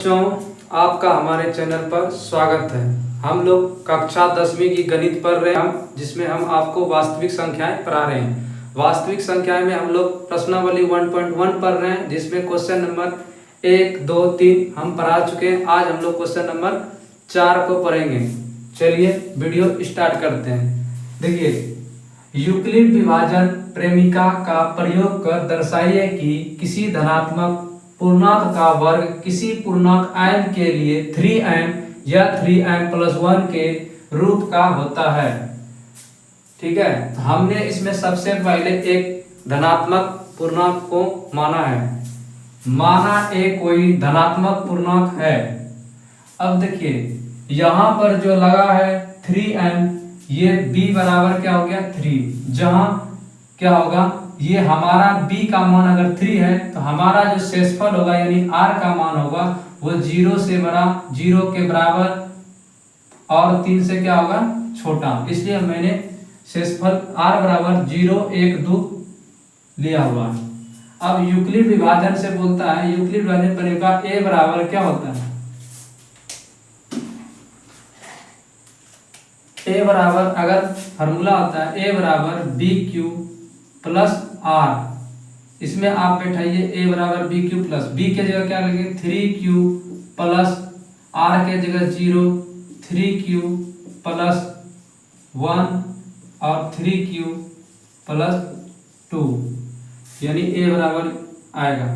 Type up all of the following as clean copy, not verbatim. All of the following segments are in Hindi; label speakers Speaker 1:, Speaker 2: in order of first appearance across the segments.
Speaker 1: बच्चों, आपका हमारे चैनल पर स्वागत है। हम लोग कक्षा 10वीं की गणित पढ़ रहे हैं, जिसमें हम आपको वास्तविक संख्याएं पढ़ा रहे हैं। वास्तविक संख्याएं में हम लोग प्रश्नावली 1.1 पढ़ रहे हैं, जिसमें क्वेश्चन नंबर 1, 2, 3 हम पढ़ा चुके हैं। आज हम लोग क्वेश्चन नंबर 4 को पढ़ेंगे। चलिए वीडियो स्टार्ट करते हैं। देखिए, यूक्लिड विभाजन प्रेमिका का प्रयोग कर दर्शाइए कि किसी धनात्मक पूर्णांक का वर्ग किसी पूर्णांक m के लिए 3m या 3m+1 के रूप का होता है। ठीक है, तो हमने इसमें सबसे पहले एक धनात्मक पूर्णांक को माना है। माना a कोई धनात्मक पूर्णांक है। अब देखिए, यहां पर जो लगा है 3m, ये b बराबर क्या हो गया 3, जहां क्या होगा, ये हमारा b का मान अगर 3 है तो हमारा जो शेषफल होगा यानी r का मान होगा वो 0 से बड़ा, 0 के बराबर और 3 से क्या होगा छोटा। इसलिए मैंने शेषफल r बराबर 0, 1, 2 लिया हुआ। अब यूक्लिड विभाजन से बोलता है, यूक्लिड विभाजन प्रेमिका a बराबर क्या होता है, a बराबर अगर फॉर्मूला होता है a बराबर bq प्लस r। इसमें आप बैठाइए a बराबर bq प्लस b के जगह क्या लिखेंगे 3q प्लस r के जगह 0, 3q प्लस 1 और 3q प्लस 2, यानी a बराबर आएगा।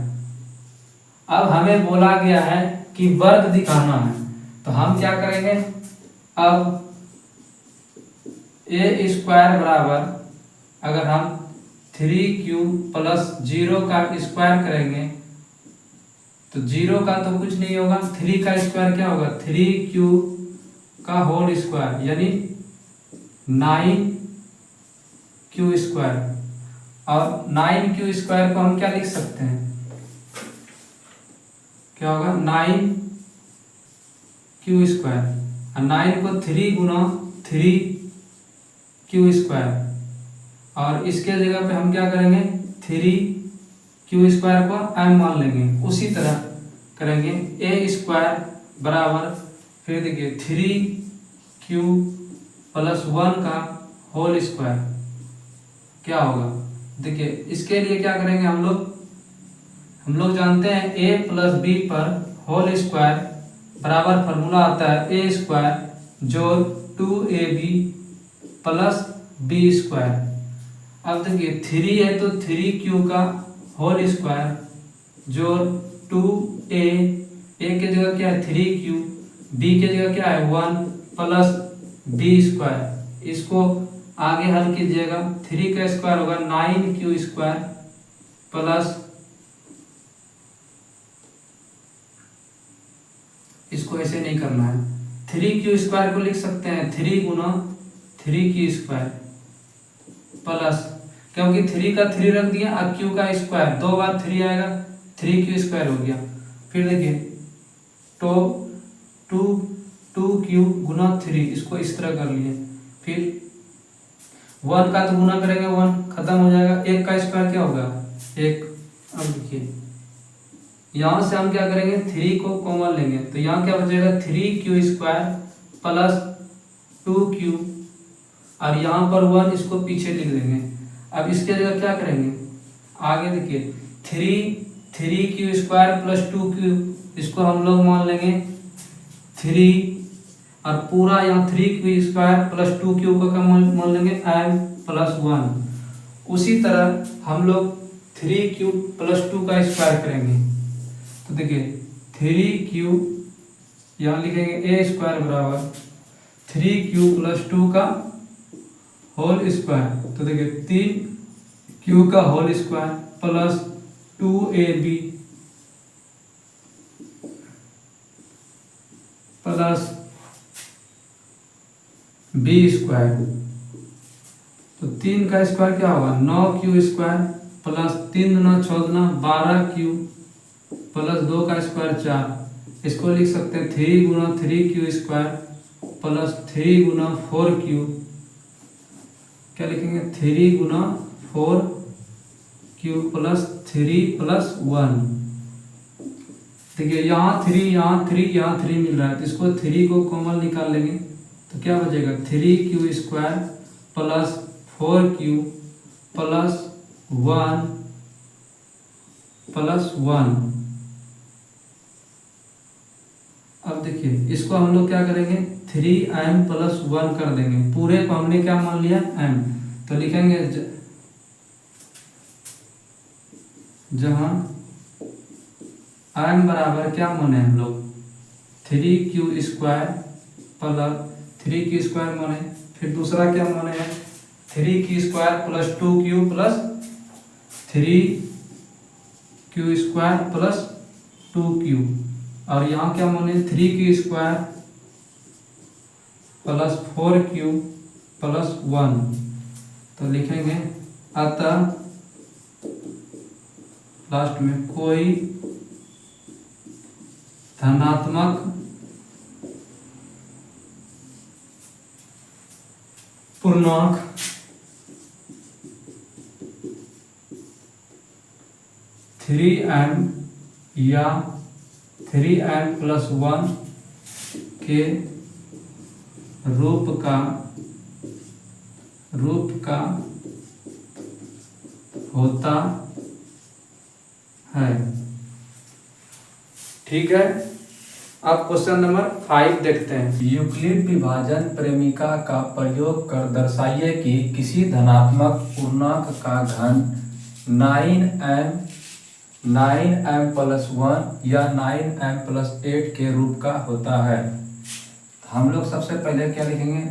Speaker 1: अब हमें बोला गया है कि वर्ग दिखाना है, तो हम क्या करेंगे, अब a स्क्वायर बराबर अगर हम 3q प्लस 0 का स्क्वायर करेंगे तो 0 का तो कुछ नहीं होगा, 3 का स्क्वायर क्या होगा 3q का होल स्क्वायर यानी 9q स्क्वायर। और 9q स्क्वायर को हम क्या लिख सकते हैं, क्या होगा 9q स्क्वायर, और 9 को 3 गुना 3q स्क्वायर, और इसके जगह पे हम क्या करेंगे 3q स्क्वायर को m मान लेंगे। उसी तरह करेंगे a स्क्वायर बराबर, फिर देखिए 3q प्लस 1 का होल स्क्वायर क्या होगा। देखिए, इसके लिए क्या करेंगे, हम लोग जानते हैं a प्लस b पर होल स्क्वायर बराबर फॉर्मूला आता है a स्क्वायर जोड़ 2ab प्लस b स्क्वायर। अब देखिए 3 है तो 3q का होल स्क्वायर जोड़ 2a, a के जगह क्या है 3q, b के जगह क्या है 1 प्लस b स्क्वायर। इसको आगे हल कीजिएगा, 3 का स्क्वायर होगा 9q स्क्वायर प्लस, इसको ऐसे नहीं करना है, 3q स्क्वायर को लिख सकते हैं 3 गुना 3q स्क्वायर प्लस, क्योंकि 3 का 3 रख दिया और q का स्क्वायर 2 बार 3 आएगा, 3q स्क्वायर हो गया। फिर देखिए तो 2q गुना 3, इसको इस तरह कर लिए, फिर 1 का तो गुना करेंगे 1 खत्म हो जाएगा, 1 का स्क्वायर क्या होगा 1। अब देखिए यहाँ से हम क्या करेंगे 3 को कॉमन लेंगे, तो यहाँ क्या बचेगा 3q स्क्वायर प्लस 2q, और यहाँ पर 1 इसको पीछे लिख देंगे। अब इसके जगह क्या करेंगे, आगे देखिए 3q स्क्वायर प्लस 2q, इसको हम लोग मान लेंगे 3, और पूरा यहाँ 3q स्क्वायर प्लस 2q को मान लेंगे m प्लस 1। उसी तरह हम लोग 3q प्लस 2 का स्क्वायर करेंगे, तो देखिए 3q यहाँ लिखेंगे a स्क्वायर बराबर 3q प्लस 2 का होल स्क्वायर, तो देखिए 3q का whole square plus 2ab plus b square, तो 3 का स्क्वायर क्या होगा 9q स्क्वायर प्लस 3 गुना 6 गुना 12q प्लस 2 का स्क्वायर 4। इसको लिख सकते हैं 3 गुना 3q स्क्वायर प्लस 3 गुना 4q, क्या लिखेंगे 3 गुना 4q प्लस 3 प्लस 1। देखिए यहाँ 3 यहाँ 3 यहाँ 3 मिल रहा है, तो इसको 3 को कॉमन निकाल लेंगे तो क्या बचेगा 3q² plus 4q plus 1 plus 1। अब देखिए इसको हम लोग क्या करेंगे 3m प्लस 1 कर देंगे, पूरे को हमने क्या मान लिया m, तो लिखेंगे जहां m बराबर क्या माने हम लोग 3q² प्लस 3q² माने, फिर दूसरा क्या माने है 3q² plus 2q plus 3q² plus 2q, और यहाँ क्या माने 3q² प्लस 4q प्लस 1, तो लिखेंगे अतः लास्ट में कोई धनात्मक पूर्णांक थ्री एम या 3m प्लस 1 के रूप का होता है। ठीक है, अब क्वेश्चन नंबर 5 देखते हैं। यूक्लिड विभाजन प्रेमिका का प्रयोग कर दर्शाइए कि किसी धनात्मक पूर्णांक का घन 9m प्लस 1 या 9m प्लस 8 के रूप का होता है। हम लोग सबसे पहले क्या लिखेंगे,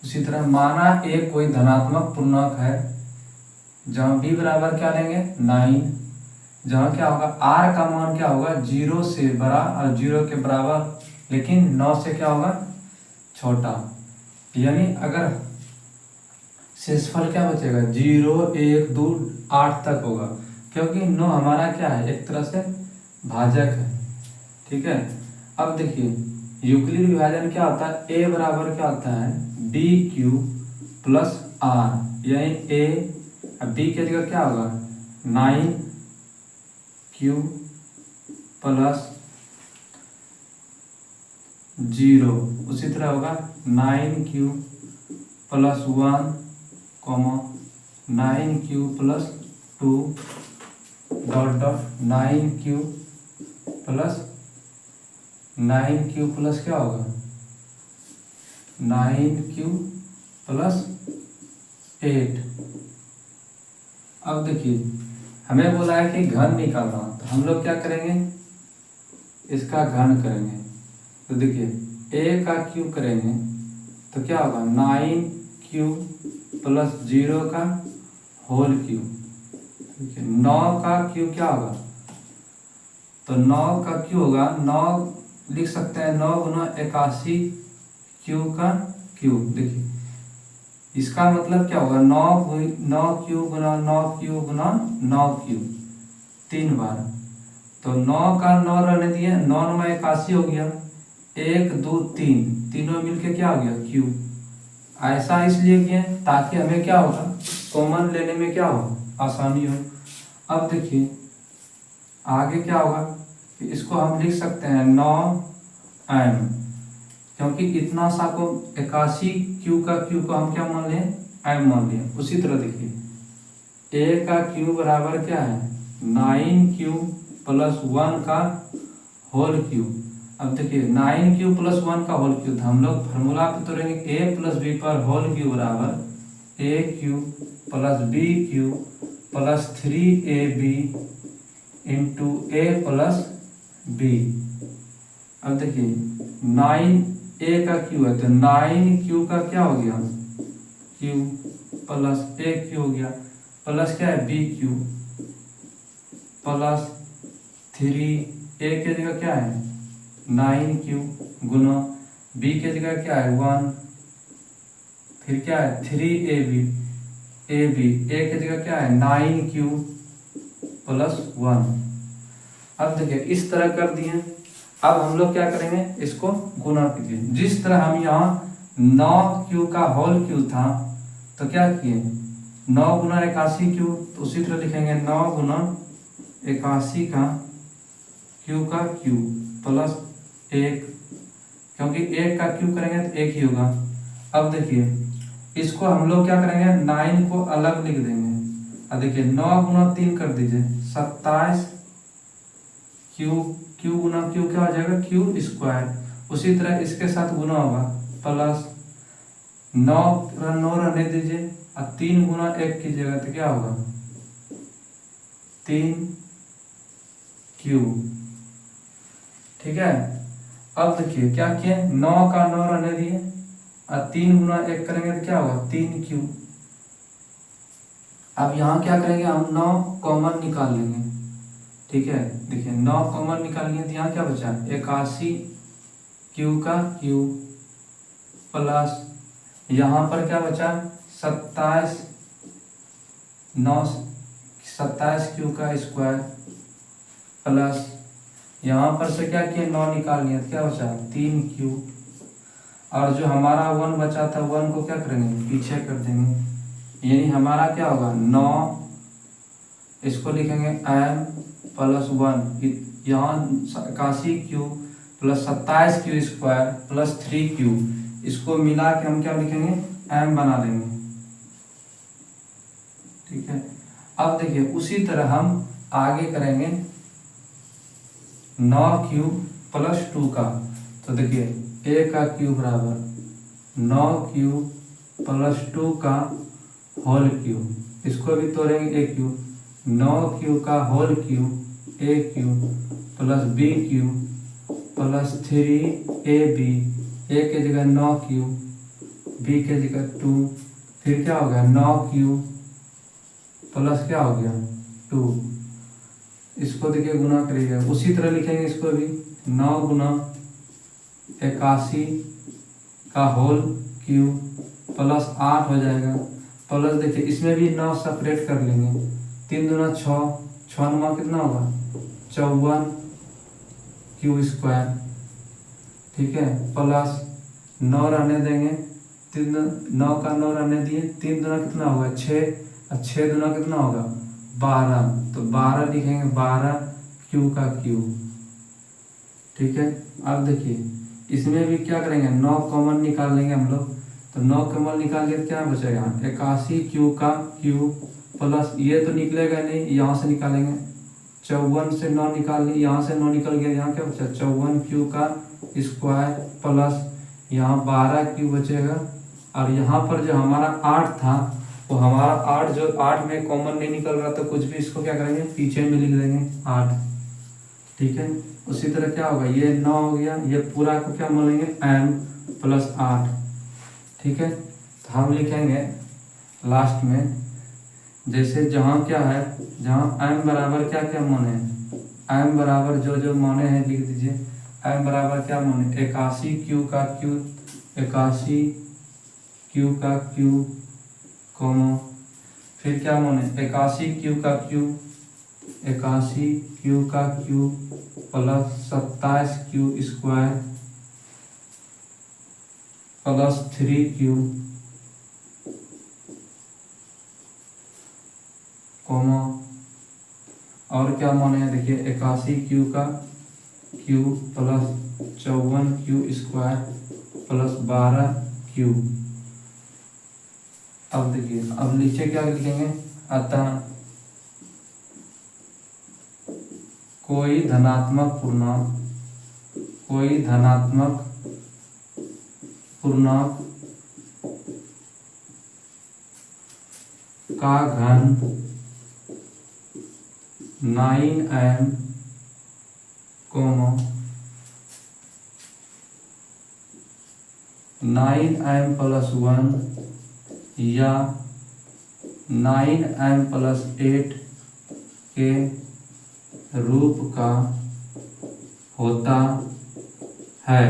Speaker 1: उसी तरह माना एक कोई धनात्मक पूर्णांक है, जहाँ b बराबर क्या लेंगे 9, जहाँ क्या होगा r का मान क्या होगा 0 से बड़ा और 0 के बराबर, लेकिन 9 से क्या होगा छोटा, यानी अगर शेषफल क्या बचेगा 0 1 2 8 तक होगा, क्योंकि 9 हमारा क्या है एक तरह से भाजक है। ठीक है, अब देखिए यूक्लिड विभाजन क्या होता है, a बराबर क्या होता है bq प्लस r, यानी a अब b की जगह क्या होगा 9q प्लस 0, उसी तरह होगा 9q plus 1 9q plus 2 dot dot 9q plus क्या होगा 9q प्लस 8। अब देखिए हमें बोला है कि घन निकालना, तो हम लोग क्या करेंगे इसका घन करेंगे, तो देखिए a का क्यूब करेंगे तो क्या होगा 9q प्लस 0 का होल क्यूब, ठीक है 9 का क्यूब क्या होगा, तो 9 का क्यूब होगा 9 लिख सकते हैं 9 गुना 81 क्यूब का क्यूब। देखिए इसका मतलब क्या होगा 9 क्यूब गुना 9 क्यूब गुना 9 क्यूब 3 बार, तो 9 का 9 रहने दिए, 9 9 81 हो गया, 1 2 3 तीनों मिलके क्या हो गया क्यूब। ऐसा इसलिए किए ताकि हमें क्या होगा कॉमन लेने में क्या हो आसानी हो। अब देखिए आगे क्या होगा, इसको हम लिख सकते हैं 9m, क्योंकि इतना सा को 81 क्यू का क्यू को हम क्या मान लें m मान लें। उसी तरह देखिए a का क्यू बराबर क्या है 9q प्लस 1 का होल क्यू। अब देखिए 9q प्लस 1 का होल क्यू, हम लोग फार्मूला पे तोड़ेंगे a प्लस बी पर होल क्यू बराबर aq plus bq plus 3ab into a plus b। अब देखिए 9a का क्यू है तो 9q का क्या हो गया q प्लस aq हो गया, प्लस क्या है bq प्लस 3a की जगह क्या है 9q गुना b की जगह क्या है 1, फिर क्या है 3ab a की जगह क्या है 9q प्लस 1। अब देखिए इस तरह कर दिए। अब हम लोग क्या करेंगे इसको गुना कीजिए, जिस तरह हम यहाँ 9q का होल क्यू था तो क्या किए 9 गुना 81 क्यू, तो उसी तरह लिखेंगे 9 गुना 81 का क्यू का क्यू प्लस 1, क्योंकि 1 का क्यू करेंगे तो 1 ही होगा। अब देखिए इसको हम लोग क्या करेंगे, 9 को अलग लिख देंगे। अब देखिए 9 गुना 3 कर दीजिए 27, क्यू क्यू गुना क्यू क्या हो जाएगा, क्यू स्क्वायर। उसी तरह इसके साथ गुना होगा प्लस 9 रहने दीजिए और 3 गुना 1 कीजिएगा तो क्या होगा 3 क्यू। ठीक है, अब देखिए क्या किए, 9 का 9 रहने दिए और 3 गुना 1 करेंगे तो क्या होगा 3 क्यू। अब यहाँ क्या करेंगे, हम 9 कॉमन निकाल लेंगे। ठीक है, देखिए 9 कॉमन निकाल लिए तो यहाँ क्या बचा 81 क्यू का क्यू प्लस यहाँ पर क्या बचा 27 क्यू का स्क्वायर प्लस यहाँ पर से क्या किया 9 निकाल लिया तो क्या बचा 3 क्यू। और जो हमारा 1 बचा था 1 को क्या करेंगे पीछे कर देंगे, यानी हमारा क्या होगा 9, इसको लिखेंगे m प्लस 1, यहाँ 81 Q plus 27 Q square plus 3 Q, इसको मिला के हम क्या लिखेंगे m बना देंगे। ठीक है, अब देखिए उसी तरह हम आगे करेंगे 9 क्यू प्लस 2 का। तो देखिए a का क्यू बराबर 9 क्यू प्लस 2 का होल क्यू, इसको भी तोड़ेंगे a क्यू, 9 क्यू का whole cube a cube plus b cube plus 3ab, a के जगह 9 क्यू, b के जगह 2, फिर क्या हो गया 9 क्यू प्लस क्या हो गया 2, इसको देखिए गुना करिएगा। उसी तरह लिखेंगे इसको भी 9 गुना 81 का होल क्यू प्लस 8 हो जाएगा प्लस देखिए इसमें भी 9 सेपरेट कर लेंगे, 3 दूना 6, 6 9 कितना होगा 54 क्यू स्क्वायर। ठीक है, प्लस 9 रहने देंगे, 9 का 9 रहने दिए, 3 दूना कितना होगा 6 और 6 दूना कितना होगा 12, तो 12 लिखेंगे 12 क्यू का क्यू। ठीक है, अब देखिए इसमें भी क्या करेंगे 9 कॉमन निकाल लेंगे हम लोग, तो 9 कॉमन निकाल के क्या बचेगा 81 क्यू का क्यू प्लस ये तो निकलेगा नहीं, यहाँ से निकालेंगे 54 से 9 निकाल ली, यहाँ से 9 निकल गया, यहाँ क्या बचा 54 क्यू का स्क्वायर प्लस यहाँ 12 क्यू बचेगा। और यहाँ पर जो हमारा 8 था वो हमारा 8 जो 8 में कॉमन नहीं निकल रहा, तो कुछ भी इसको क्या करेंगे पीछे में लिख देंगे 8। ठीक है, उसी तरह क्या होगा ये 9 हो गया, ये पूरा को क्या बोलेंगे m प्लस 8। ठीक है, तो हम लिखेंगे लास्ट में जैसे जहाँ क्या है, जहाँ m बराबर क्या क्या माने हैं, m बराबर जो जो माने हैं लिख दीजिए। m बराबर क्या माने 81 क्यू का क्यू, 81 क्यू का क्यू कॉमा, फिर क्या माने 81 क्यू का क्यू, 81 क्यू का Q plus 27 Q square plus 3 Q comma, और क्या माने हैं देखिए 81 क्यू का Q plus 54 Q square plus 12 Q. अब देखिए अब नीचे क्या लिखेंगे, अतः कोई धनात्मक पूर्णांक का घन 9m, 9m प्लस 1 या 9m प्लस 8 के रूप का होता है।